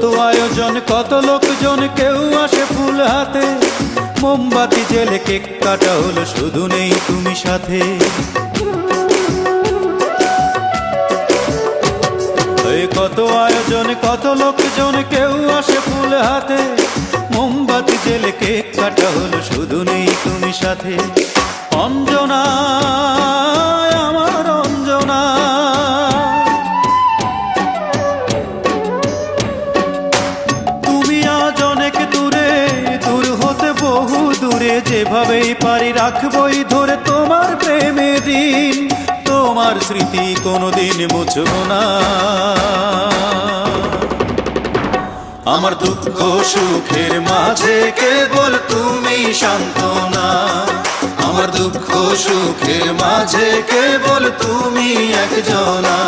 কত আয়োজন কত লোকজন, কেউ আসে ফুল হাতে, মোমবাতি জেলে কেক কাটা হলো, শুধু নেই তুমি সাথে। কত আয়োজন কত লোকজন, কেউ আসে ফুল হাতে, মোমবাতি জেলে কেক কাটা হলো, শুধু নেই তুমি সাথে। অঞ্জনা আমার অঞ্জনা, তুমি আজ অনেক দূরে, দূর হতে বহু দূরে, যেভাবেই পারি রাখবই ধরে তোমার প্রেমের দিন, তোমার স্মৃতি কোনোদিন মুছব না। আমার দুঃখ সুখের মাঝে কেবল তুমি সান্ত্বনা, আমার দুঃখ সুখের মাঝে কেবল তুমি একজনা।